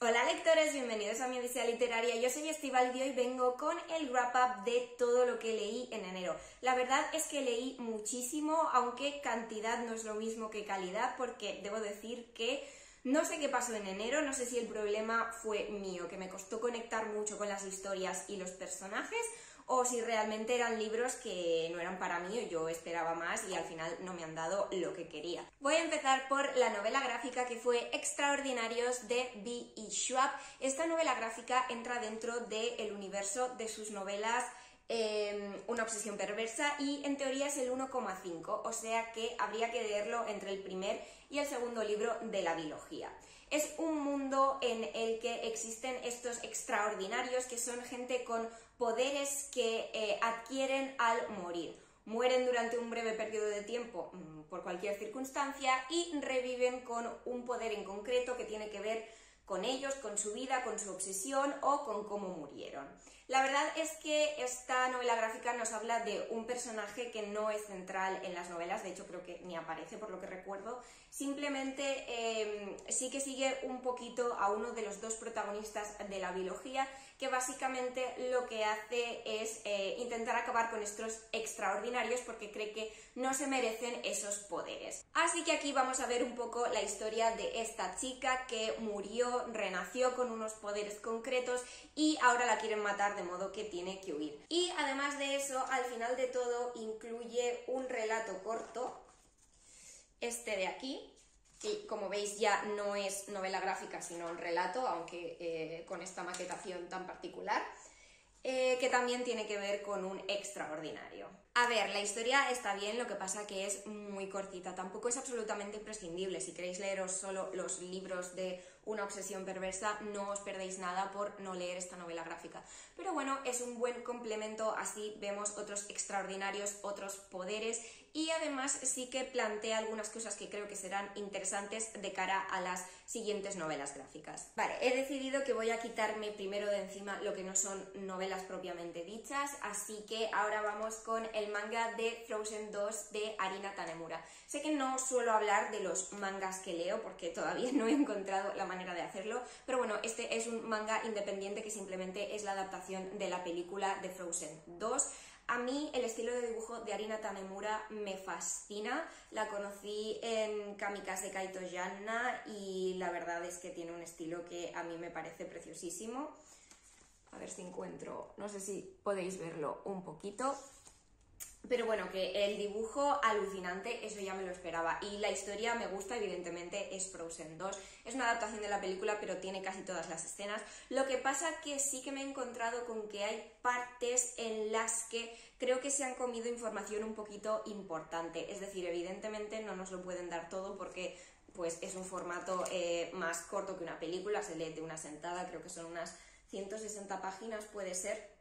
Hola lectores, bienvenidos a mi Odisea Literaria. Yo soy Estíbal y hoy vengo con el wrap-up de todo lo que leí en enero. La verdad es que leí muchísimo, aunque cantidad no es lo mismo que calidad, porque debo decir que no sé qué pasó en enero, no sé si el problema fue mío, que me costó conectar mucho con las historias y los personajes, o si realmente eran libros que no eran para mí o yo esperaba más y al final no me han dado lo que quería. Voy a empezar por la novela gráfica que fue Extraordinarios de B.E. Schwab. Esta novela gráfica entra dentro del universo de sus novelas Una obsesión perversa y en teoría es el 1,5, o sea que habría que leerlo entre el primer y el segundo libro de la biología. Es un mundo en el que existen estos extraordinarios que son gente con poderes que adquieren al morir. Mueren durante un breve periodo de tiempo por cualquier circunstancia y reviven con un poder en concreto que tiene que ver con ellos, con su vida, con su obsesión o con cómo murieron. La verdad es que esta novela gráfica nos habla de un personaje que no es central en las novelas, de hecho creo que ni aparece por lo que recuerdo, simplemente sí que sigue un poquito a uno de los dos protagonistas de la biología, que básicamente lo que hace es intentar acabar con estos extraordinarios porque cree que no se merecen esos poderes. Así que aquí vamos a ver un poco la historia de esta chica que murió, renació con unos poderes concretos y ahora la quieren matar, de modo que tiene que huir. Y además de eso, al final de todo incluye un relato corto, este de aquí, que como veis ya no es novela gráfica sino un relato, aunque con esta maquetación tan particular, que también tiene que ver con un extraordinario. A ver, la historia está bien, lo que pasa que es muy cortita, tampoco es absolutamente imprescindible. Si queréis leeros solo los libros de Una obsesión perversa, no os perdéis nada por no leer esta novela gráfica. Pero bueno, es un buen complemento, así vemos otros extraordinarios, otros poderes y además sí que plantea algunas cosas que creo que serán interesantes de cara a las siguientes novelas gráficas. Vale, he decidido que voy a quitarme primero de encima lo que no son novelas propiamente dichas, así que ahora vamos con el manga de Frozen 2 de Arina Tanemura. Sé que no suelo hablar de los mangas que leo porque todavía no he encontrado la manera de hacerlo, pero bueno, este es un manga independiente que simplemente es la adaptación de la película de Frozen 2. A mí el estilo de dibujo de Arina Tanemura me fascina, la conocí en Kamikaze Kaito Yanna y la verdad es que tiene un estilo que a mí me parece preciosísimo. A ver si encuentro, no sé si podéis verlo un poquito. Pero bueno, que el dibujo alucinante, eso ya me lo esperaba. Y la historia me gusta, evidentemente, es Frozen 2. Es una adaptación de la película, pero tiene casi todas las escenas. Lo que pasa que sí que me he encontrado con que hay partes en las que creo que se han comido información un poquito importante. Es decir, evidentemente no nos lo pueden dar todo porque pues, es un formato más corto que una película, se lee de una sentada, creo que son unas 160 páginas, puede ser.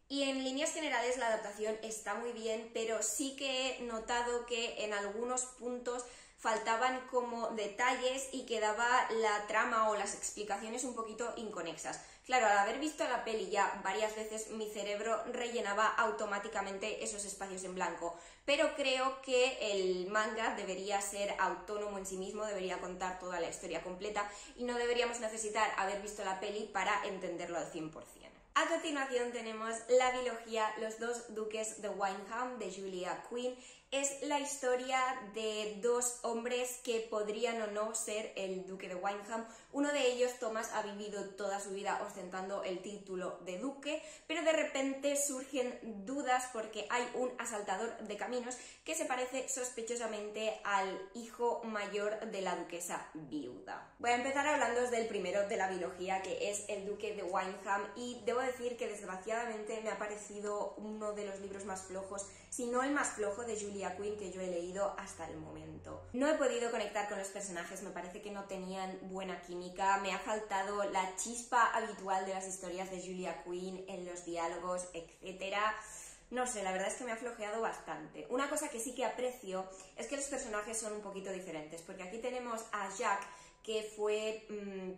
Y en líneas generales la adaptación está muy bien, pero sí que he notado que en algunos puntos faltaban como detalles y quedaba la trama o las explicaciones un poquito inconexas. Claro, al haber visto la peli ya varias veces, mi cerebro rellenaba automáticamente esos espacios en blanco, pero creo que el manga debería ser autónomo en sí mismo, debería contar toda la historia completa y no deberíamos necesitar haber visto la peli para entenderlo al 100%. A continuación tenemos La biología, los dos duques de Wynham, de Julia Quinn. Es la historia de dos hombres que podrían o no ser el duque de Wynham. Uno de ellos, Thomas, ha vivido toda su vida ostentando el título de duque, pero de repente surgen dudas porque hay un asaltador de caminos que se parece sospechosamente al hijo mayor de la duquesa viuda. Voy a empezar hablándoos del primero de la biología, que es el duque de Wynham, y debo decir que desgraciadamente me ha parecido uno de los libros más flojos, si no el más flojo de Julia Quinn que yo he leído hasta el momento. No he podido conectar con los personajes, me parece que no tenían buena química, me ha faltado la chispa habitual de las historias de Julia Quinn en los diálogos, etcétera. No sé, la verdad es que me ha flojeado bastante. Una cosa que sí que aprecio es que los personajes son un poquito diferentes, porque aquí tenemos a Jack, que fue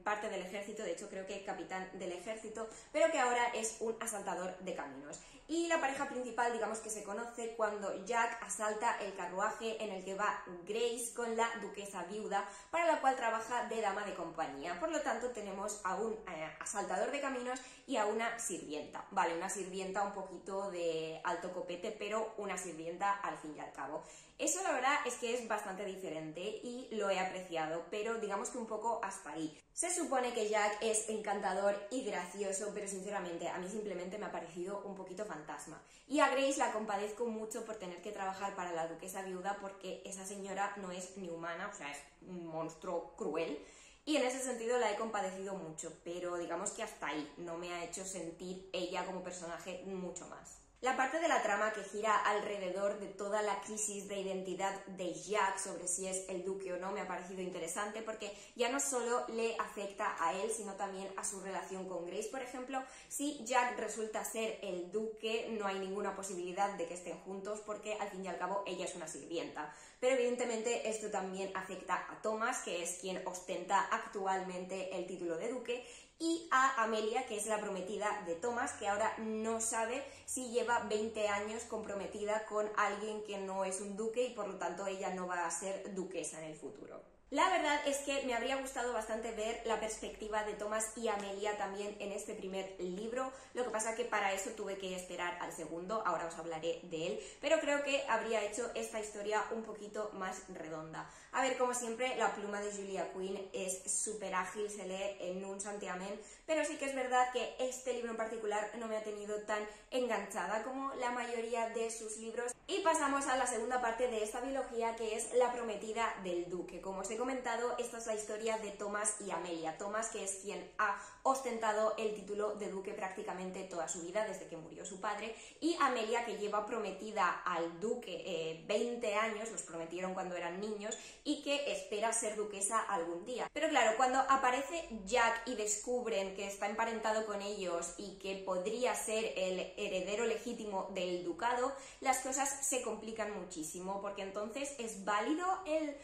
parte del ejército, de hecho creo que capitán del ejército, pero que ahora es un asaltador de caminos. Y la pareja principal, digamos que se conoce cuando Jack asalta el carruaje en el que va Grace con la duquesa viuda, para la cual trabaja de dama de compañía. Por lo tanto, tenemos a un asaltador de caminos y a una sirvienta. Vale, una sirvienta un poquito de alto copete, pero una sirvienta al fin y al cabo. Eso la verdad es que es bastante diferente y lo he apreciado, pero digamos que un poco hasta ahí. Se supone que Jack es encantador y gracioso, pero sinceramente a mí simplemente me ha parecido un poquito fantasma. Y a Grace la compadezco mucho por tener que trabajar para la duquesa viuda, porque esa señora no es ni humana, o sea, es un monstruo cruel. Y en ese sentido la he compadecido mucho, pero digamos que hasta ahí no me ha hecho sentir ella como personaje mucho más. La parte de la trama que gira alrededor de toda la crisis de identidad de Jack sobre si es el duque o no me ha parecido interesante, porque ya no solo le afecta a él, sino también a su relación con Grace. Por ejemplo, si Jack resulta ser el duque, no hay ninguna posibilidad de que estén juntos, porque al fin y al cabo ella es una sirvienta. Pero evidentemente esto también afecta a Thomas, que es quien ostenta actualmente el título de duque, y a Amelia, que es la prometida de Thomas, que ahora no sabe si lleva 20 años comprometida con alguien que no es un duque y por lo tanto ella no va a ser duquesa en el futuro. La verdad es que me habría gustado bastante ver la perspectiva de Thomas y Amelia también en este primer libro, lo que pasa que para eso tuve que esperar al segundo, ahora os hablaré de él, pero creo que habría hecho esta historia un poquito más redonda. A ver, como siempre, la pluma de Julia Quinn es súper ágil, se lee en un santiamén, pero sí que es verdad que este libro en particular no me ha tenido tan enganchada como la mayoría de sus libros. Y pasamos a la segunda parte de esta biología, que es la prometida del duque. Como os he comentado, esta es la historia de Thomas y Amelia. Thomas, que es quien ha ostentado el título de duque prácticamente toda su vida, desde que murió su padre, y Amelia, que lleva prometida al duque 20 años, los prometieron cuando eran niños, y que espera ser duquesa algún día. Pero claro, cuando aparece Jack y descubren que está emparentado con ellos y que podría ser el heredero legítimo del ducado, las cosas se complican muchísimo, porque entonces es válido el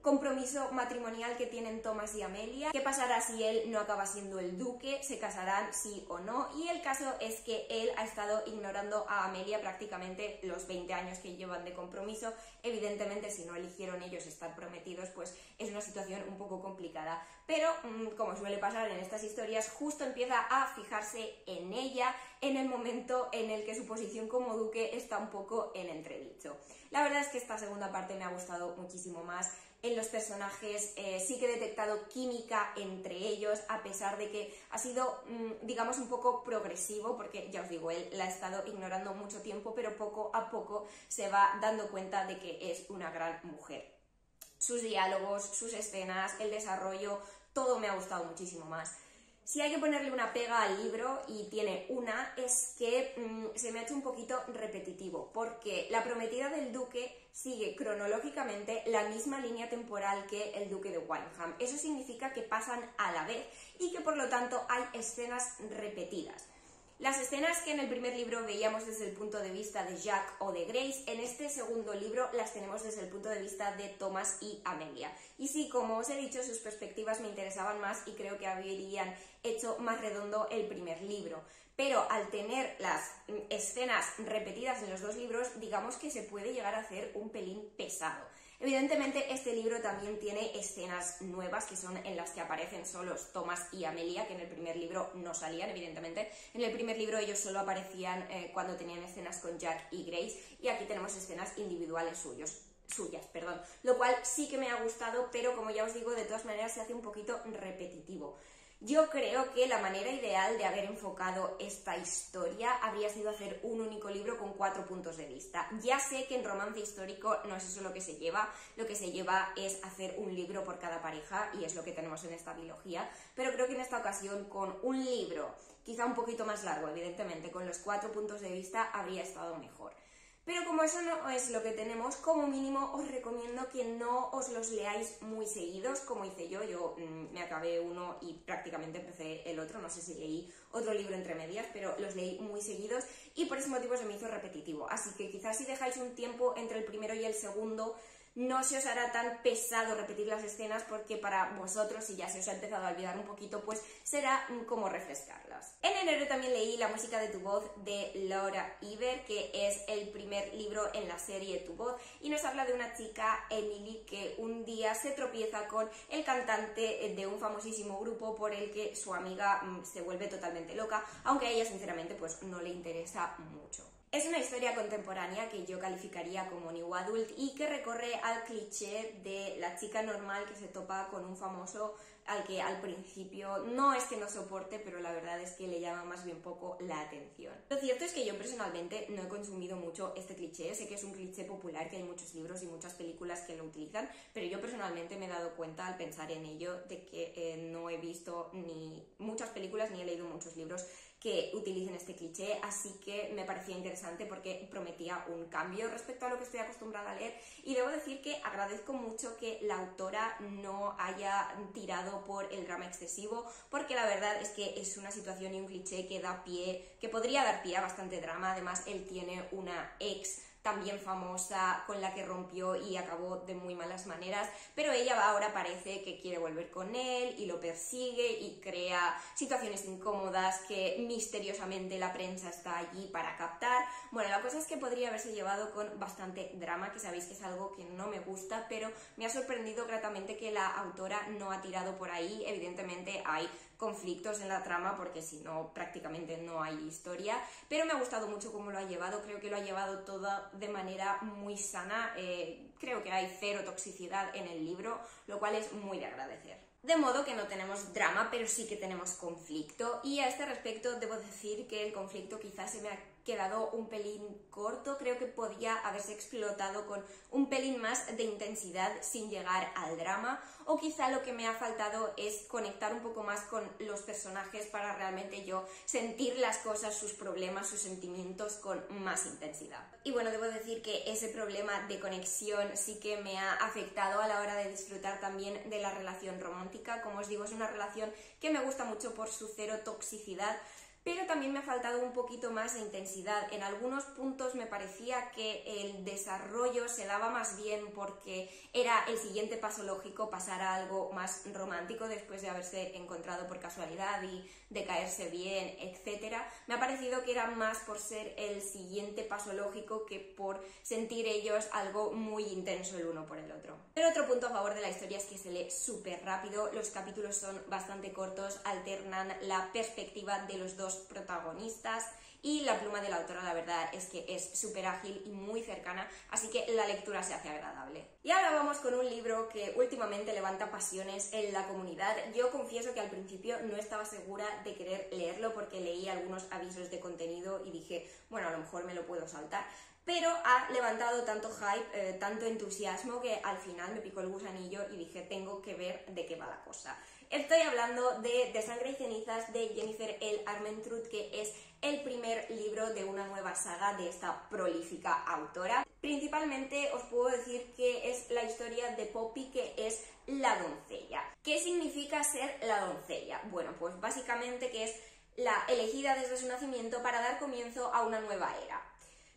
compromiso matrimonial que tienen Thomas y Amelia. ¿Qué pasará si él no acaba siendo el duque? ¿Se casarán sí o no? Y el caso es que él ha estado ignorando a Amelia prácticamente los 20 años que llevan de compromiso. Evidentemente, si no eligieron ellos estar prometidos, pues es una situación un poco complicada. Pero, como suele pasar en estas historias, justo empieza a fijarse en ella en el momento en el que su posición como duque está un poco en entredicho. La verdad es que esta segunda parte me ha gustado muchísimo más. En los personajes sí que he detectado química entre ellos, a pesar de que ha sido, digamos, un poco progresivo, porque ya os digo, él la ha estado ignorando mucho tiempo, pero poco a poco se va dando cuenta de que es una gran mujer. Sus diálogos, sus escenas, el desarrollo, todo me ha gustado muchísimo más. Si hay que ponerle una pega al libro, y tiene una, es que se me ha hecho un poquito repetitivo, porque La prometida del duque sigue cronológicamente la misma línea temporal que El duque de Windham. Eso significa que pasan a la vez y que por lo tanto hay escenas repetidas. Las escenas que en el primer libro veíamos desde el punto de vista de Jack o de Grace, en este segundo libro las tenemos desde el punto de vista de Thomas y Amelia. Y sí, como os he dicho, sus perspectivas me interesaban más y creo que habrían hecho más redondo el primer libro. Pero al tener las escenas repetidas en los dos libros, digamos que se puede llegar a hacer un pelín pesado. Evidentemente, este libro también tiene escenas nuevas, que son en las que aparecen solos Thomas y Amelia, que en el primer libro no salían, evidentemente. En el primer libro ellos solo aparecían cuando tenían escenas con Jack y Grace, y aquí tenemos escenas individuales suyas, lo cual sí que me ha gustado, pero como ya os digo, de todas maneras se hace un poquito repetitivo. Yo creo que la manera ideal de haber enfocado esta historia habría sido hacer un único libro con 4 puntos de vista. Ya sé que en romance histórico no es eso lo que se lleva es hacer un libro por cada pareja, y es lo que tenemos en esta biología, pero creo que en esta ocasión, con un libro quizá un poquito más largo, evidentemente, con los 4 puntos de vista habría estado mejor. Pero como eso no es lo que tenemos, como mínimo os recomiendo que no os los leáis muy seguidos, como hice yo. Yo me acabé uno y prácticamente empecé el otro, no sé si leí otro libro entre medias, pero los leí muy seguidos y por ese motivo se me hizo repetitivo. Así que quizás si dejáis un tiempo entre el primero y el segundo, no se os hará tan pesado repetir las escenas, porque para vosotros, si ya se os ha empezado a olvidar un poquito, pues será como refrescarlas. En enero también leí La música de tu voz de Laura Iber, que es el primer libro en la serie Tu voz, y nos habla de una chica, Emily, que un día se tropieza con el cantante de un famosísimo grupo por el que su amiga se vuelve totalmente loca, aunque a ella sinceramente pues no le interesa mucho. Es una historia contemporánea que yo calificaría como new adult y que recorre al cliché de la chica normal que se topa con un famoso al que al principio no es que no soporte, pero la verdad es que le llama más bien poco la atención. Lo cierto es que yo personalmente no he consumido mucho este cliché, sé que es un cliché popular, que hay muchos libros y muchas películas que lo utilizan, pero yo personalmente me he dado cuenta al pensar en ello de que no he visto ni muchas películas ni he leído muchos libros que utilicen este cliché, así que me parecía interesante porque prometía un cambio respecto a lo que estoy acostumbrada a leer, y debo decir que agradezco mucho que la autora no haya tirado por el drama excesivo, porque la verdad es que es una situación y un cliché que podría dar pie a bastante drama. Además, él tiene una ex también famosa con la que rompió y acabó de muy malas maneras, pero ella ahora parece que quiere volver con él y lo persigue y crea situaciones incómodas que misteriosamente la prensa está allí para captar. Bueno, la cosa es que podría haberse llevado con bastante drama, que sabéis que es algo que no me gusta, pero me ha sorprendido gratamente que la autora no ha tirado por ahí. Evidentemente hay conflictos en la trama, porque si no prácticamente no hay historia, pero me ha gustado mucho cómo lo ha llevado. Creo que lo ha llevado todo de manera muy sana, creo que hay cero toxicidad en el libro, lo cual es muy de agradecer. De modo que no tenemos drama, pero sí que tenemos conflicto, y a este respecto debo decir que el conflicto quizás se me ha quedado un pelín corto. Creo que podía haberse explotado con un pelín más de intensidad sin llegar al drama, o quizá lo que me ha faltado es conectar un poco más con los personajes para realmente yo sentir las cosas, sus problemas, sus sentimientos con más intensidad. Y bueno, debo decir que ese problema de conexión sí que me ha afectado a la hora de disfrutar también de la relación romántica. Como os digo, es una relación que me gusta mucho por su cero toxicidad, pero también me ha faltado un poquito más de intensidad. En algunos puntos me parecía que el desarrollo se daba más bien porque era el siguiente paso lógico pasar a algo más romántico después de haberse encontrado por casualidad y de caerse bien, etc. Me ha parecido que era más por ser el siguiente paso lógico que por sentir ellos algo muy intenso el uno por el otro. Pero otro punto a favor de la historia es que se lee súper rápido, los capítulos son bastante cortos, alternan la perspectiva de los dos protagonistas, y la pluma de la autora la verdad es que es súper ágil y muy cercana, así que la lectura se hace agradable. Y ahora vamos con un libro que últimamente levanta pasiones en la comunidad. Yo confieso que al principio no estaba segura de querer leerlo porque leí algunos avisos de contenido y dije, bueno, a lo mejor me lo puedo saltar, pero ha levantado tanto hype, tanto entusiasmo, que al final me picó el gusanillo y dije, tengo que ver de qué va la cosa. Estoy hablando de Sangre y cenizas de Jennifer L. Armentrout, que es el primer libro de una nueva saga de esta prolífica autora. Principalmente os puedo decir que es la historia de Poppy, que es la doncella. ¿Qué significa ser la doncella? Bueno, pues básicamente que es la elegida desde su nacimiento para dar comienzo a una nueva era.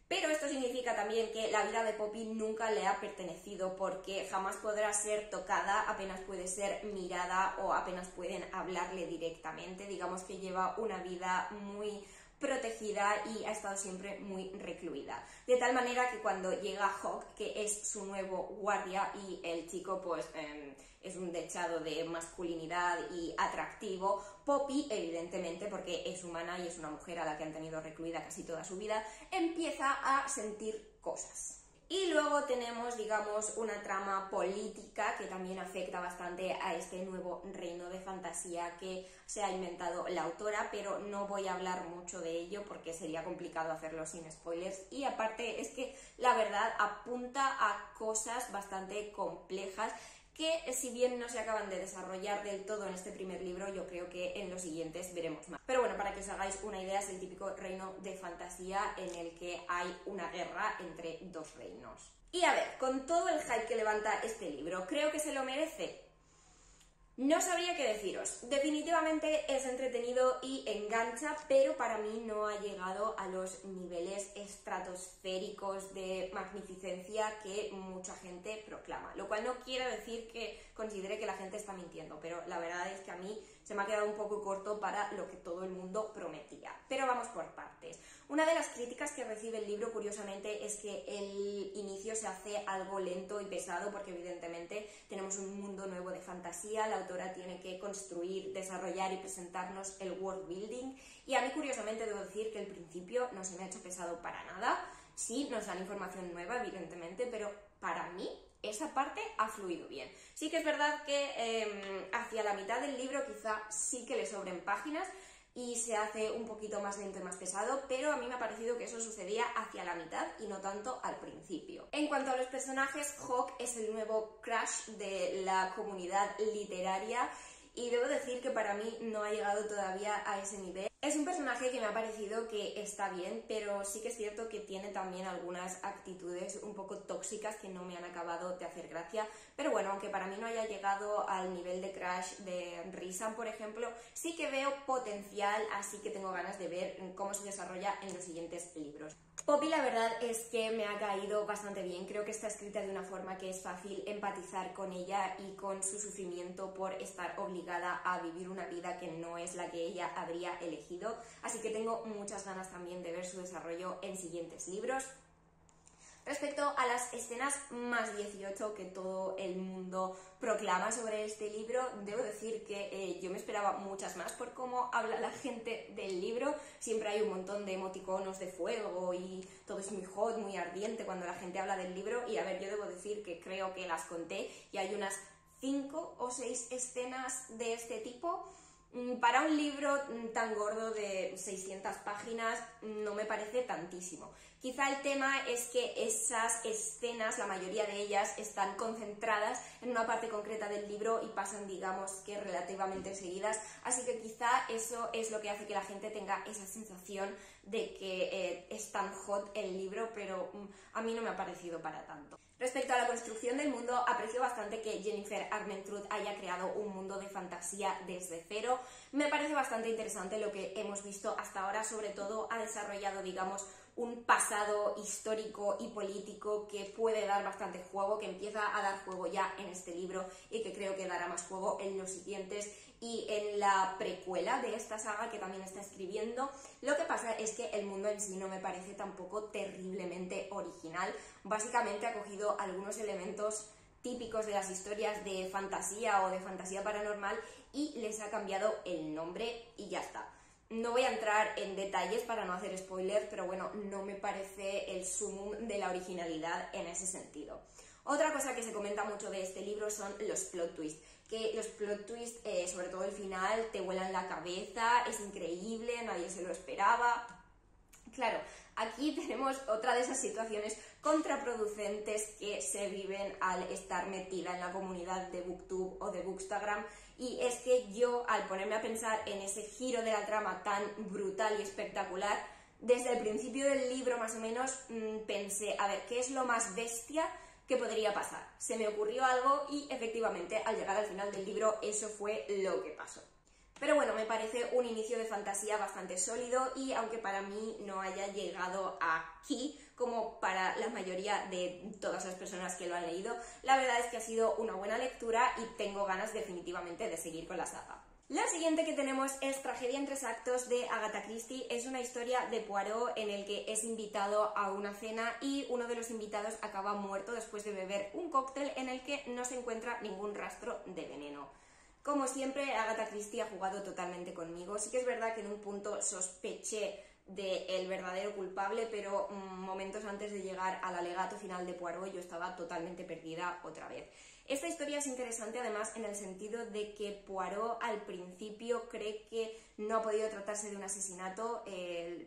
Pero esto significa también que la vida de Poppy nunca le ha pertenecido, porque jamás podrá ser tocada, apenas puede ser mirada o apenas pueden hablarle directamente. Digamos que lleva una vida muy protegida y ha estado siempre muy recluida. De tal manera que cuando llega Hawk, que es su nuevo guardia, y el chico pues es un dechado de masculinidad y atractivo, Poppy, evidentemente, porque es humana y es una mujer a la que han tenido recluida casi toda su vida, empieza a sentir cosas. Y luego tenemos, digamos, una trama política que también afecta bastante a este nuevo reino de fantasía que se ha inventado la autora, pero no voy a hablar mucho de ello porque sería complicado hacerlo sin spoilers, y aparte es que la verdad apunta a cosas bastante complejas que, si bien no se acaban de desarrollar del todo en este primer libro, yo creo que en los siguientes veremos más. Pero bueno, para que os hagáis una idea, es el típico reino de fantasía en el que hay una guerra entre dos reinos. Y a ver, con todo el hype que levanta este libro, ¿creo que se lo merece? No sabría qué deciros. Definitivamente es entretenido y engancha, pero para mí no ha llegado a los niveles estratosféricos de magnificencia que mucha gente proclama. Lo cual no quiere decir que considere que la gente está mintiendo, pero la verdad es que a mí se me ha quedado un poco corto para lo que todo el mundo prometía. Pero vamos por partes. Una de las críticas que recibe el libro, curiosamente, es que el inicio se hace algo lento y pesado porque evidentemente tenemos un mundo nuevo de fantasía, la autora tiene que construir, desarrollar y presentarnos el world building y a mí curiosamente debo decir que el principio no se me ha hecho pesado para nada. Sí, nos dan información nueva, evidentemente, pero para mí esa parte ha fluido bien. Sí que es verdad que hacia la mitad del libro quizá sí que le sobren páginas y se hace un poquito más lento y más pesado, pero a mí me ha parecido que eso sucedía hacia la mitad y no tanto al principio. En cuanto a los personajes, Hawke es el nuevo crush de la comunidad literaria y debo decir que para mí no ha llegado todavía a ese nivel. Es un personaje que me ha parecido que está bien, pero sí que es cierto que tiene también algunas actitudes un poco tóxicas que no me han acabado de hacer gracia, pero bueno, aunque para mí no haya llegado al nivel de crush de Rhysand, por ejemplo, sí que veo potencial, así que tengo ganas de ver cómo se desarrolla en los siguientes libros. Poppy la verdad es que me ha caído bastante bien, creo que está escrita de una forma que es fácil empatizar con ella y con su sufrimiento por estar obligada a vivir una vida que no es la que ella habría elegido, así que tengo muchas ganas también de ver su desarrollo en siguientes libros. Respecto a las escenas más 18 que todo el mundo proclama sobre este libro, debo decir que yo me esperaba muchas más por cómo habla la gente del libro. Siempre hay un montón de emoticonos de fuego y todo es muy hot, muy ardiente cuando la gente habla del libro. Y a ver, yo debo decir que creo que las conté y hay unas 5 o 6 escenas de este tipo. Para un libro tan gordo de 600 páginas no me parece tantísimo. Quizá el tema es que esas escenas, la mayoría de ellas, están concentradas en una parte concreta del libro y pasan, digamos, que relativamente seguidas, así que quizá eso es lo que hace que la gente tenga esa sensación de que es tan hot el libro, pero a mí no me ha parecido para tanto. Respecto a la construcción del mundo, aprecio bastante que Jennifer Armentrout haya creado un mundo de fantasía desde cero. Me parece bastante interesante lo que hemos visto hasta ahora, sobre todo ha desarrollado, digamos, un pasado histórico y político que puede dar bastante juego, que empieza a dar juego ya en este libro y que creo que dará más juego en los siguientes y en la precuela de esta saga que también está escribiendo. Lo que pasa es que el mundo en sí no me parece tampoco terriblemente original. Básicamente ha cogido algunos elementos típicos de las historias de fantasía o de fantasía paranormal y les ha cambiado el nombre y ya está. No voy a entrar en detalles para no hacer spoilers, pero bueno, no me parece el sumum de la originalidad en ese sentido. Otra cosa que se comenta mucho de este libro son los plot twists, que los plot twists, sobre todo el final, te vuelan la cabeza, es increíble, nadie se lo esperaba. Claro, aquí tenemos otra de esas situaciones contraproducentes que se viven al estar metida en la comunidad de Booktube o de Bookstagram, y es que yo, al ponerme a pensar en ese giro de la trama tan brutal y espectacular, desde el principio del libro más o menos pensé, a ver, ¿qué es lo más bestia que podría pasar? Se me ocurrió algo y efectivamente al llegar al final del libro eso fue lo que pasó. Pero bueno, me parece un inicio de fantasía bastante sólido y aunque para mí no haya llegado aquí, como para la mayoría de todas las personas que lo han leído, la verdad es que ha sido una buena lectura y tengo ganas definitivamente de seguir con la saga. La siguiente que tenemos es Tragedia en 3 actos de Agatha Christie. Es una historia de Poirot en el que es invitado a una cena y uno de los invitados acaba muerto después de beber un cóctel en el que no se encuentra ningún rastro de veneno. Como siempre, Agatha Christie ha jugado totalmente conmigo. Sí que es verdad que en un punto sospeché del verdadero culpable, pero momentos antes de llegar al alegato final de Poirot yo estaba totalmente perdida otra vez. Esta historia es interesante además en el sentido de que Poirot al principio cree que no ha podido tratarse de un asesinato,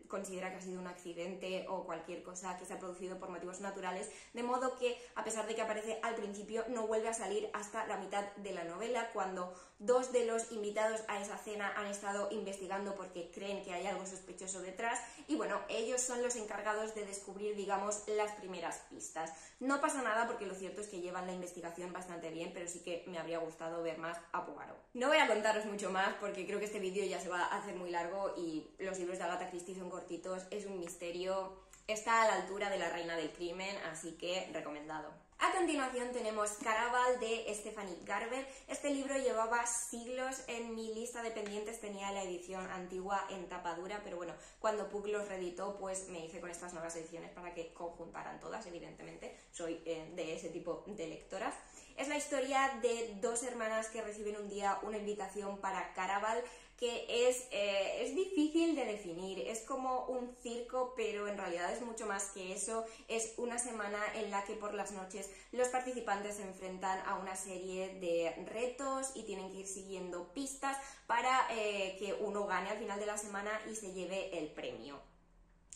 considera que ha sido un accidente o cualquier cosa que se ha producido por motivos naturales, de modo que, a pesar de que aparece al principio, no vuelve a salir hasta la mitad de la novela, cuando dos de los invitados a esa cena han estado investigando porque creen que hay algo sospechoso detrás y bueno, ellos son los encargados de descubrir, digamos, las primeras pistas. No pasa nada porque lo cierto es que llevan la investigación bastante bien, pero sí que me habría gustado ver más a Poirot. No voy a contaros mucho más porque creo que este vídeo ya se va a hacer muy largo y los libros de Agatha Christie son cortitos, es un misterio, está a la altura de La Reina del Crimen, así que recomendado. A continuación tenemos Caraval de Stephanie Garber. Este libro llevaba siglos en mi lista de pendientes, tenía la edición antigua en tapa dura, pero bueno, cuando Puck los reeditó, pues me hice con estas nuevas ediciones para que conjuntaran todas, evidentemente, soy de ese tipo de lectoras. Es la historia de dos hermanas que reciben un día una invitación para Caraval, que es difícil de definir, es como un circo, pero en realidad es mucho más que eso. Es una semana en la que por las noches los participantes se enfrentan a una serie de retos y tienen que ir siguiendo pistas para que uno gane al final de la semana y se lleve el premio.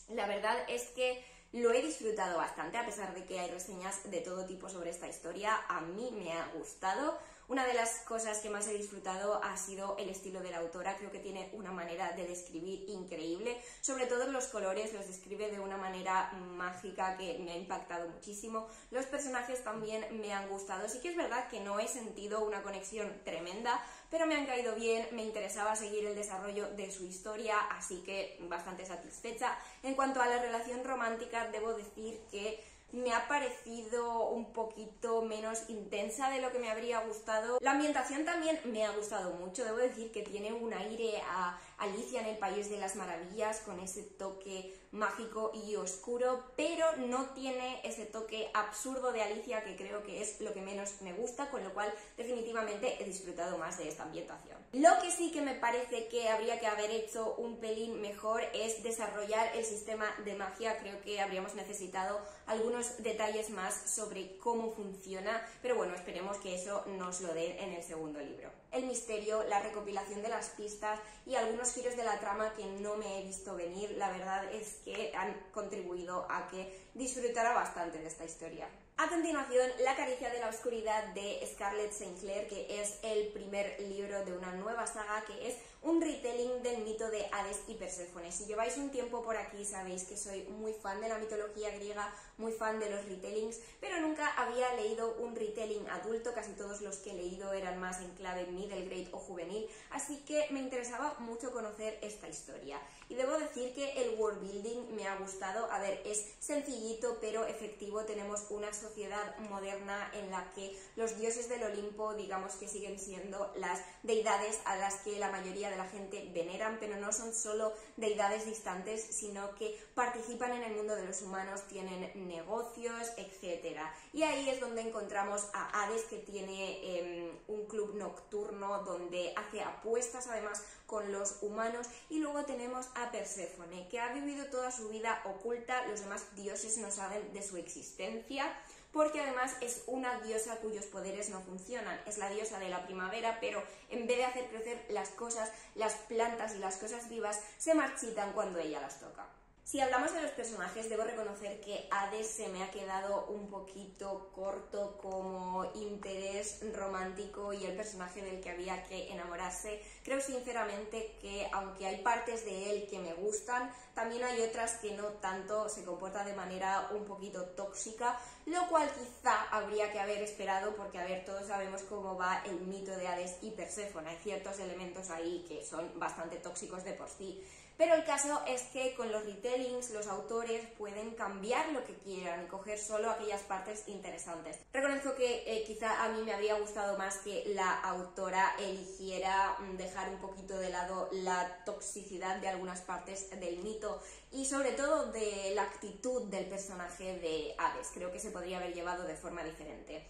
La verdad es que lo he disfrutado bastante, a pesar de que hay reseñas de todo tipo sobre esta historia. A mí me ha gustado. Una de las cosas que más he disfrutado ha sido el estilo de la autora. Creo que tiene una manera de describir increíble, sobre todo los colores, los describe de una manera mágica que me ha impactado muchísimo. Los personajes también me han gustado. Sí que es verdad que no he sentido una conexión tremenda, pero me han caído bien, me interesaba seguir el desarrollo de su historia, así que bastante satisfecha. En cuanto a la relación romántica, debo decir que me ha parecido un poquito menos intensa de lo que me habría gustado. La ambientación también me ha gustado mucho, debo decir que tiene un aire a Alicia en el País de las Maravillas, con ese toque mágico y oscuro, pero no tiene ese toque absurdo de Alicia, que creo que es lo que menos me gusta, con lo cual definitivamente he disfrutado más de esta ambientación. Lo que sí que me parece que habría que haber hecho un pelín mejor es desarrollar el sistema de magia. Creo que habríamos necesitado algunos detalles más sobre cómo funciona, pero bueno, esperemos que eso nos lo den en el segundo libro. El misterio, la recopilación de las pistas y algunos giros de la trama que no me he visto venir, la verdad es que han contribuido a que disfrutara bastante de esta historia. A continuación, La Caricia de la Oscuridad de Scarlett St. Clair, que es el primer libro de una nueva saga, que es un retelling del mito de Hades y Perséfone. Si lleváis un tiempo por aquí sabéis que soy muy fan de la mitología griega, muy fan de los retellings, pero nunca había leído un retelling adulto. Casi todos los que he leído eran más en clave middle grade o juvenil, así que me interesaba mucho conocer esta historia. Y debo decir que el world building me ha gustado. A ver, es sencillito pero efectivo. Tenemos una sociedad moderna en la que los dioses del Olimpo, digamos que siguen siendo las deidades a las que la mayoría de la gente veneran, pero no son solo deidades distantes, sino que participan en el mundo de los humanos, tienen negocios, etc. Y ahí es donde encontramos a Hades, que tiene un club nocturno donde hace apuestas además con los humanos, y luego tenemos a Perséfone, que ha vivido toda su vida oculta. Los demás dioses no saben de su existencia, porque además es una diosa cuyos poderes no funcionan. Es la diosa de la primavera, pero en vez de hacer crecer las cosas, las plantas y las cosas vivas se marchitan cuando ella las toca. Si hablamos de los personajes, debo reconocer que Hades se me ha quedado un poquito corto como interés romántico y el personaje del que había que enamorarse. Creo sinceramente que aunque hay partes de él que me gustan, también hay otras que no tanto. Se comporta de manera un poquito tóxica, lo cual quizá habría que haber esperado, porque a ver, todos sabemos cómo va el mito de Hades y Perséfone. Hay ciertos elementos ahí que son bastante tóxicos de por sí. Pero el caso es que con los retellings los autores pueden cambiar lo que quieran y coger solo aquellas partes interesantes. Reconozco que quizá a mí me habría gustado más que la autora eligiera dejar un poquito de lado la toxicidad de algunas partes del mito y sobre todo de la actitud del personaje de Hades. Creo que se podría haber llevado de forma diferente.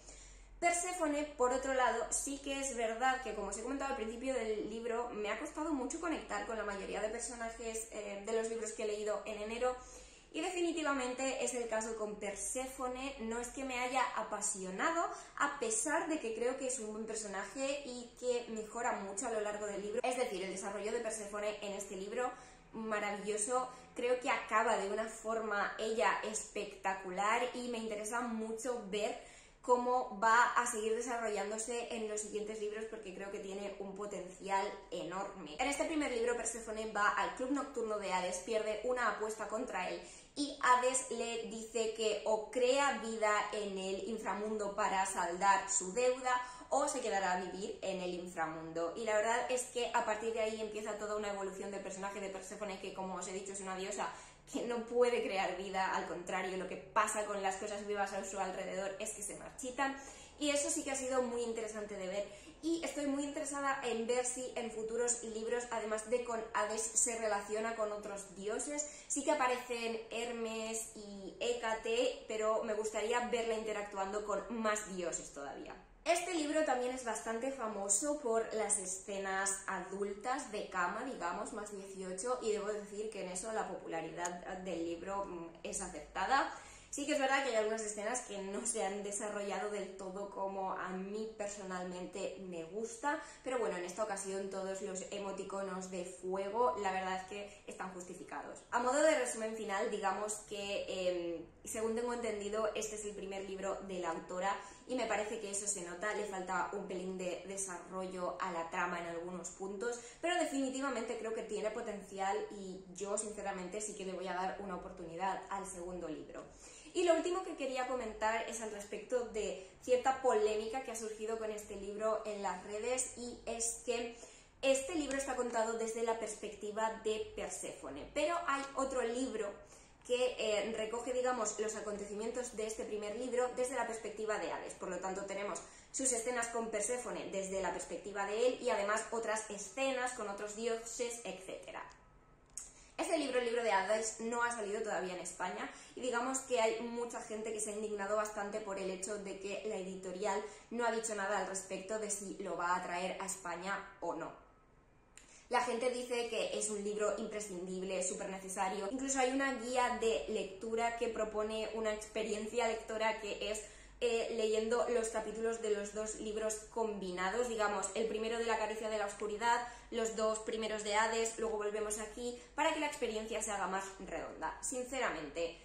Perséfone, por otro lado, sí que es verdad que, como os he comentado al principio del libro, me ha costado mucho conectar con la mayoría de personajes de los libros que he leído en enero, Y definitivamente es el caso con Perséfone. No es que me haya apasionado, a pesar de que creo que es un buen personaje y que mejora mucho a lo largo del libro. Es decir, el desarrollo de Perséfone en este libro, maravilloso. Creo que acaba de una forma ella espectacular y me interesa mucho ver cómo va a seguir desarrollándose en los siguientes libros, porque creo que tiene un potencial enorme. En este primer libro, Perséfone va al club nocturno de Hades, pierde una apuesta contra él y Hades le dice que o crea vida en el inframundo para saldar su deuda o se quedará a vivir en el inframundo. Y la verdad es que a partir de ahí empieza toda una evolución del personaje de Perséfone, que, como os he dicho, es una diosa que no puede crear vida, al contrario, lo que pasa con las cosas vivas a su alrededor es que se marchitan, y eso sí que ha sido muy interesante de ver, y estoy muy interesada en ver si en futuros libros, además de con Hades, se relaciona con otros dioses. Sí que aparecen Hermes y Hécate, pero me gustaría verla interactuando con más dioses todavía. Este libro también es bastante famoso por las escenas adultas de cama, digamos, más 18, y debo decir que en eso la popularidad del libro es aceptada. Sí que es verdad que hay algunas escenas que no se han desarrollado del todo como a mí personalmente me gusta, pero bueno, en esta ocasión todos los emoticonos de fuego, la verdad es que están justificados. A modo de resumen final, digamos que, según tengo entendido, este es el primer libro de la autora y me parece que eso se nota, le falta un pelín de desarrollo a la trama en algunos puntos, pero definitivamente creo que tiene potencial y yo sinceramente sí que le voy a dar una oportunidad al segundo libro. Y lo último que quería comentar es al respecto de cierta polémica que ha surgido con este libro en las redes, y es que este libro está contado desde la perspectiva de Perséfone, pero hay otro libro que recoge, digamos, los acontecimientos de este primer libro desde la perspectiva de Hades. Por lo tanto, tenemos sus escenas con Perséfone desde la perspectiva de él y además otras escenas con otros dioses, etc. Este libro, el libro de Hades, no ha salido todavía en España y digamos que hay mucha gente que se ha indignado bastante por el hecho de que la editorial no ha dicho nada al respecto de si lo va a traer a España o no. La gente dice que es un libro imprescindible, súper necesario. Incluso hay una guía de lectura que propone una experiencia lectora que es leyendo los capítulos de los dos libros combinados, digamos, el primero de La Caricia de la Oscuridad, los dos primeros de Hades, luego volvemos aquí, para que la experiencia se haga más redonda. Sinceramente,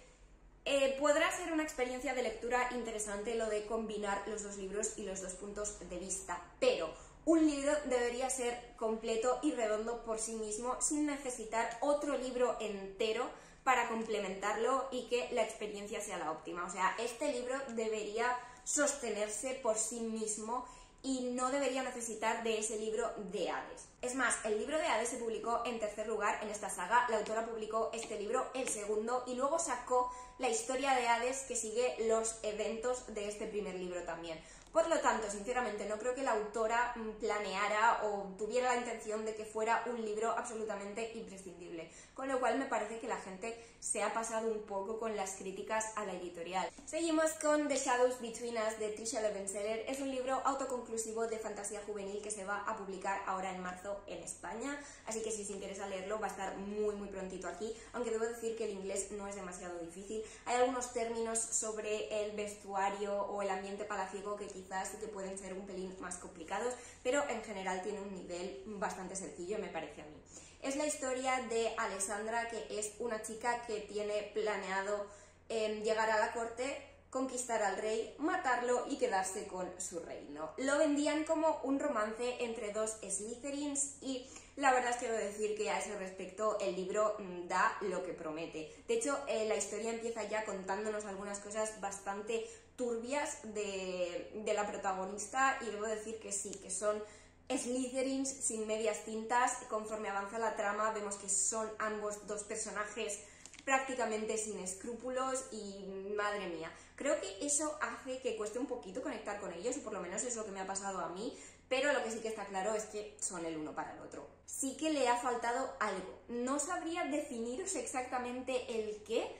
podrá ser una experiencia de lectura interesante lo de combinar los dos libros y los dos puntos de vista, pero un libro debería ser completo y redondo por sí mismo, sin necesitar otro libro entero para complementarlo y que la experiencia sea la óptima. O sea, este libro debería sostenerse por sí mismo y no debería necesitar de ese libro de Hades. Es más, el libro de Hades se publicó en tercer lugar en esta saga, la autora publicó este libro, el segundo, y luego sacó la historia de Hades que sigue los eventos de este primer libro también. Por lo tanto, sinceramente, no creo que la autora planeara o tuviera la intención de que fuera un libro absolutamente imprescindible, con lo cual me parece que la gente se ha pasado un poco con las críticas a la editorial. Seguimos con The Shadows Between Us de Tricia Levenseller. Es un libro autoconclusivo de fantasía juvenil que se va a publicar ahora en marzo en España, así que si os interesa leerlo va a estar muy prontito aquí, aunque debo decir que el inglés no es demasiado difícil. Hay algunos términos sobre el vestuario o el ambiente palaciego que quizás sí que pueden ser un pelín más complicados, pero en general tiene un nivel bastante sencillo, me parece a mí. Es la historia de Alessandra, que es una chica que tiene planeado llegar a la corte, conquistar al rey, matarlo y quedarse con su reino. Lo vendían como un romance entre dos Slytherins y la verdad es que debo decir que a ese respecto el libro da lo que promete. De hecho, la historia empieza ya contándonos algunas cosas bastante turbias de la protagonista y debo decir que sí, que son Slytherins sin medias tintas. Conforme avanza la trama vemos que son ambos dos personajes prácticamente sin escrúpulos y madre mía, creo que eso hace que cueste un poquito conectar con ellos, y por lo menos es lo que me ha pasado a mí, pero lo que sí que está claro es que son el uno para el otro. Sí que le ha faltado algo, no sabría definiros exactamente el qué,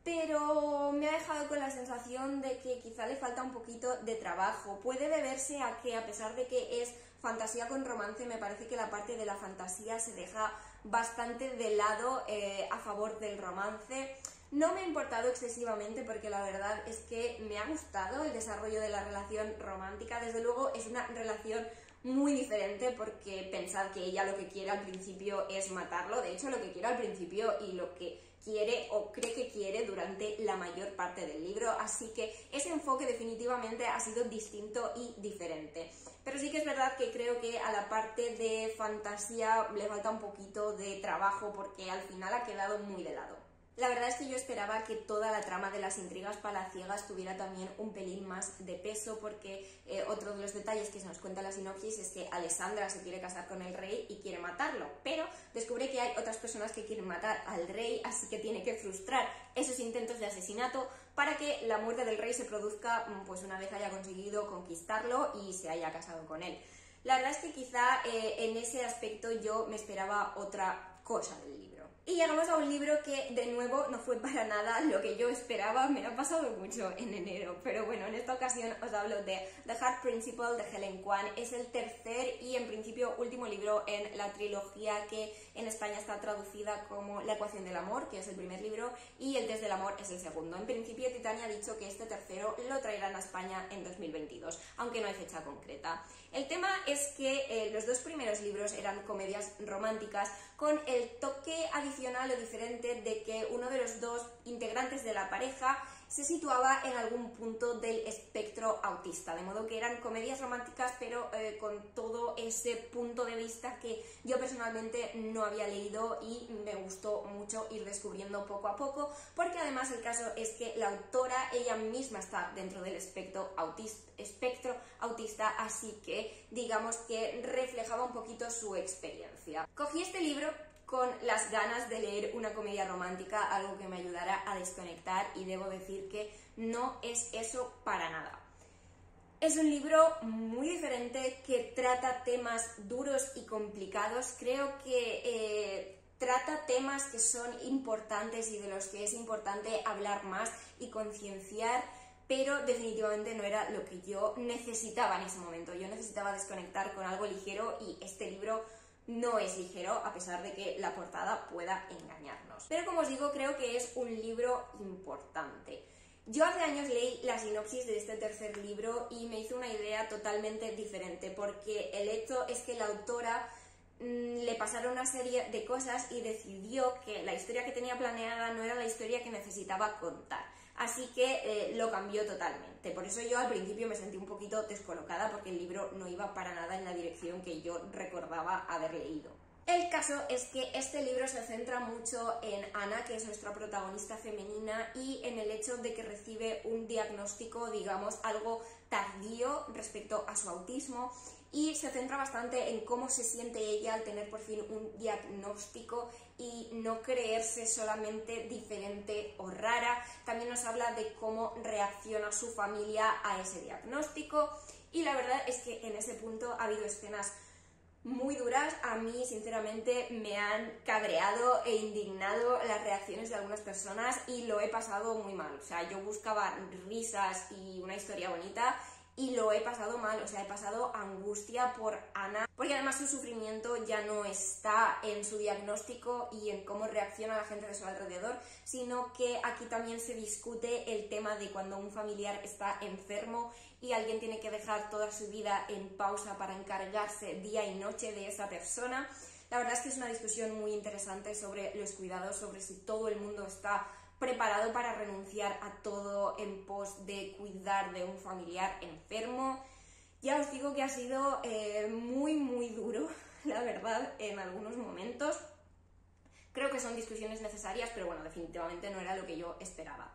pero me ha dejado con la sensación de que quizá le falta un poquito de trabajo. Puede deberse a que, a pesar de que es fantasía con romance, me parece que la parte de la fantasía se deja bastante de lado a favor del romance. No me ha importado excesivamente porque la verdad es que me ha gustado el desarrollo de la relación romántica. Desde luego es una relación muy diferente porque pensad que ella lo que quiere al principio es matarlo. De hecho, lo que quiere al principio y lo que quiere o cree que quiere durante la mayor parte del libro, así que ese enfoque definitivamente ha sido distinto y diferente. Pero sí que es verdad que creo que a la parte de fantasía le falta un poquito de trabajo porque al final ha quedado muy de lado. La verdad es que yo esperaba que toda la trama de las intrigas palaciegas tuviera también un pelín más de peso porque otro de los detalles que se nos cuenta la sinopsis es que Alessandra se quiere casar con el rey y quiere matarlo, pero descubre que hay otras personas que quieren matar al rey, así que tiene que frustrar esos intentos de asesinato para que la muerte del rey se produzca pues una vez haya conseguido conquistarlo y se haya casado con él. La verdad es que quizá en ese aspecto yo me esperaba otra cosa del libro. Y llegamos a un libro que, de nuevo, no fue para nada lo que yo esperaba. Me ha pasado mucho en enero, pero bueno, en esta ocasión os hablo de The Heart Principle de Helen Kwan. Es el tercer y, en principio, último libro en la trilogía que en España está traducida como La ecuación del amor, que es el primer libro, y El test del amor es el segundo. En principio, Titania ha dicho que este tercero lo traerán a España en 2022, aunque no hay fecha concreta. El tema es que los dos primeros libros eran comedias románticas con el toque adicional o diferente de que uno de los dos integrantes de la pareja se situaba en algún punto del espectro autista, de modo que eran comedias románticas pero con todo ese punto de vista que yo personalmente no había leído y me gustó mucho ir descubriendo poco a poco, porque además el caso es que la autora ella misma está dentro del espectro autista, así que digamos que reflejaba un poquito su experiencia. Cogí este libro con las ganas de leer una comedia romántica, algo que me ayudara a desconectar, y debo decir que no es eso para nada. Es un libro muy diferente que trata temas duros y complicados. Creo que trata temas que son importantes y de los que es importante hablar más y concienciar, pero definitivamente no era lo que yo necesitaba en ese momento. Yo necesitaba desconectar con algo ligero y este libro no es ligero, a pesar de que la portada pueda engañarnos. Pero como os digo, creo que es un libro importante. Yo hace años leí la sinopsis de este tercer libro y me hizo una idea totalmente diferente, porque el hecho es que la autora le pasaron una serie de cosas y decidió que la historia que tenía planeada no era la historia que necesitaba contar. Así que lo cambió totalmente. Por eso yo al principio me sentí un poquito descolocada porque el libro no iba para nada en la dirección que yo recordaba haber leído. El caso es que este libro se centra mucho en Ana, que es nuestra protagonista femenina, y en el hecho de que recibe un diagnóstico, digamos, algo tardío respecto a su autismo, y se centra bastante en cómo se siente ella al tener por fin un diagnóstico y no creerse solamente diferente o rara. También nos habla de cómo reacciona su familia a ese diagnóstico, y la verdad es que en ese punto ha habido escenas muy duras. A mí, sinceramente, me han cabreado e indignado las reacciones de algunas personas y lo he pasado muy mal. O sea, yo buscaba risas y una historia bonita y lo he pasado mal, o sea, he pasado angustia por Ana, porque además su sufrimiento ya no está en su diagnóstico y en cómo reacciona la gente de su alrededor, sino que aquí también se discute el tema de cuando un familiar está enfermo y alguien tiene que dejar toda su vida en pausa para encargarse día y noche de esa persona. La verdad es que es una discusión muy interesante sobre los cuidados, sobre si todo el mundo está preparado para renunciar a todo en pos de cuidar de un familiar enfermo. Ya os digo que ha sido muy duro, la verdad, en algunos momentos. Creo que son discusiones necesarias, pero bueno, definitivamente no era lo que yo esperaba.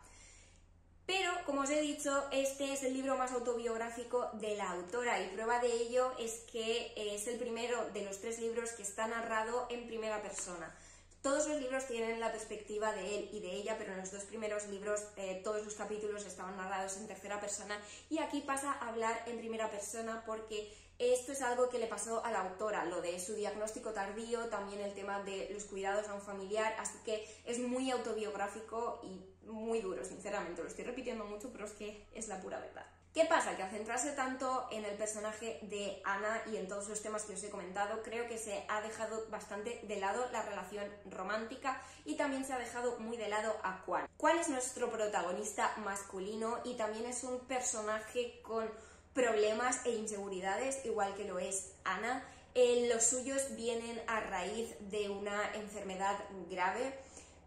Pero, como os he dicho, este es el libro más autobiográfico de la autora, y prueba de ello es que es el primero de los 3 libros que está narrado en primera persona. Todos los libros tienen la perspectiva de él y de ella, pero en los 2 primeros libros todos los capítulos estaban narrados en tercera persona, y aquí pasa a hablar en primera persona porque esto es algo que le pasó a la autora, lo de su diagnóstico tardío, también el tema de los cuidados a un familiar, así que es muy autobiográfico y muy duro, sinceramente. Lo estoy repitiendo mucho, pero es que es la pura verdad. ¿Qué pasa? Que al centrarse tanto en el personaje de Anna y en todos los temas que os he comentado, creo que se ha dejado bastante de lado la relación romántica y también se ha dejado muy de lado a Quan. Quan es nuestro protagonista masculino y también es un personaje con problemas e inseguridades, igual que lo es Anna. Los suyos vienen a raíz de una enfermedad grave,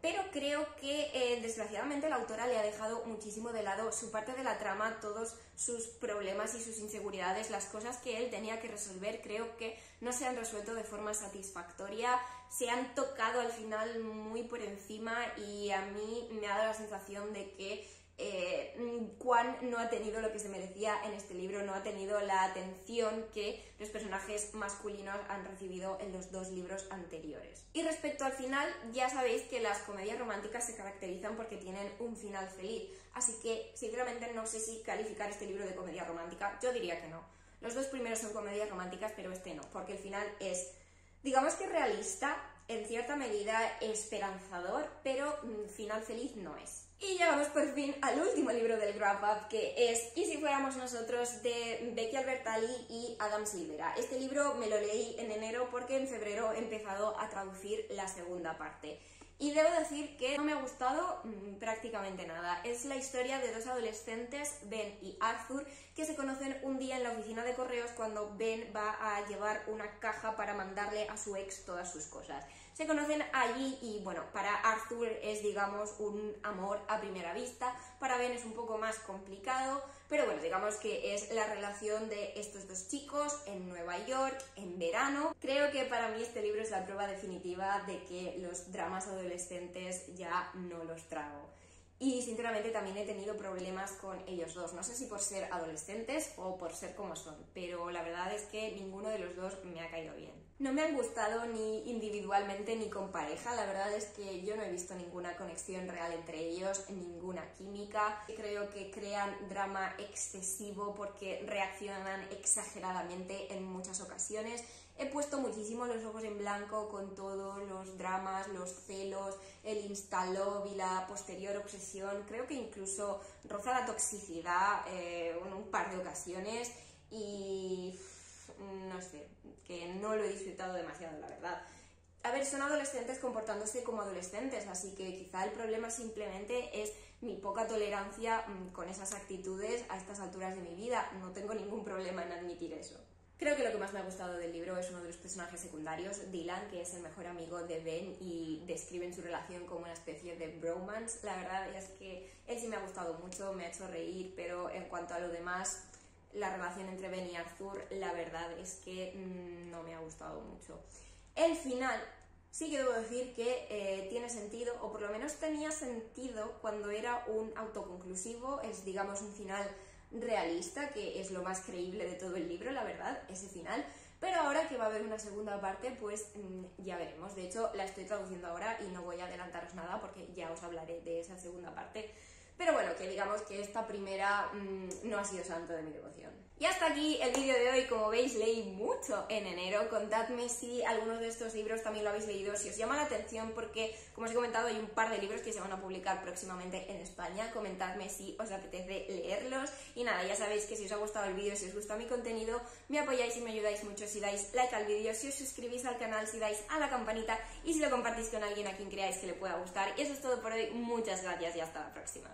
pero creo que desgraciadamente la autora le ha dejado muchísimo de lado su parte de la trama, todos sus problemas y sus inseguridades, las cosas que él tenía que resolver, creo que no se han resuelto de forma satisfactoria, se han tocado al final muy por encima y a mí me ha dado la sensación de que Quan no ha tenido lo que se merecía en este libro, no ha tenido la atención que los personajes masculinos han recibido en los 2 libros anteriores. Y respecto al final, ya sabéis que las comedias románticas se caracterizan porque tienen un final feliz, así que sinceramente no sé si calificar este libro de comedia romántica, yo diría que no. Los 2 primeros son comedias románticas, pero este no, porque el final es, digamos que realista, en cierta medida esperanzador, pero final feliz no es. Y llegamos por fin al último libro del Wrap Up, que es ¿Y si fuéramos nosotros?, de Becky Albertalli y Adam Silvera. Este libro me lo leí en enero porque en febrero he empezado a traducir la segunda parte. Y debo decir que no me ha gustado prácticamente nada. Es la historia de 2 adolescentes, Ben y Arthur, que se conocen un día en la oficina de correos cuando Ben va a llevar una caja para mandarle a su ex todas sus cosas. Se conocen allí y, bueno, para Arthur es, digamos, un amor a primera vista, para Ben es un poco más complicado, pero bueno, digamos que es la relación de estos 2 chicos en Nueva York, en verano. Creo que para mí este libro es la prueba definitiva de que los dramas adolescentes ya no los trago. Y sinceramente también he tenido problemas con ellos 2, no sé si por ser adolescentes o por ser como son, pero la verdad es que ninguno de los 2 me ha caído bien. No me han gustado ni individualmente ni con pareja, la verdad es que yo no he visto ninguna conexión real entre ellos, ninguna química. Creo que crean drama excesivo porque reaccionan exageradamente en muchas ocasiones. He puesto muchísimo los ojos en blanco con todos los dramas, los celos, el instalove y la posterior obsesión. Creo que incluso roza la toxicidad en un par de ocasiones y no sé, que no lo he disfrutado demasiado, la verdad. A ver, son adolescentes comportándose como adolescentes, así que quizá el problema simplemente es mi poca tolerancia con esas actitudes a estas alturas de mi vida. No tengo ningún problema en admitir eso. Creo que lo que más me ha gustado del libro es uno de los personajes secundarios, Dylan, que es el mejor amigo de Ben y describen su relación como una especie de bromance. La verdad es que él sí me ha gustado mucho, me ha hecho reír, pero en cuanto a lo demás, la relación entre Ben y Arthur, la verdad es que no me ha gustado mucho. El final sí que debo decir que tiene sentido, o por lo menos tenía sentido cuando era un autoconclusivo, es, digamos, un final realista, que es lo más creíble de todo el libro, la verdad, ese final. Pero ahora que va a haber una segunda parte, pues ya veremos. De hecho, la estoy traduciendo ahora y no voy a adelantaros nada porque ya os hablaré de esa segunda parte. Pero bueno, que digamos que esta primera no ha sido santo de mi devoción. Y hasta aquí el vídeo de hoy. Como veis, leí mucho en enero. Contadme si algunos de estos libros también lo habéis leído, si os llama la atención, porque, como os he comentado, hay un par de libros que se van a publicar próximamente en España. Comentadme si os apetece leerlos. Y nada, ya sabéis que si os ha gustado el vídeo, si os gusta mi contenido, me apoyáis y me ayudáis mucho si dais like al vídeo, si os suscribís al canal, si dais a la campanita y si lo compartís con alguien a quien creáis que le pueda gustar. Y eso es todo por hoy. Muchas gracias y hasta la próxima.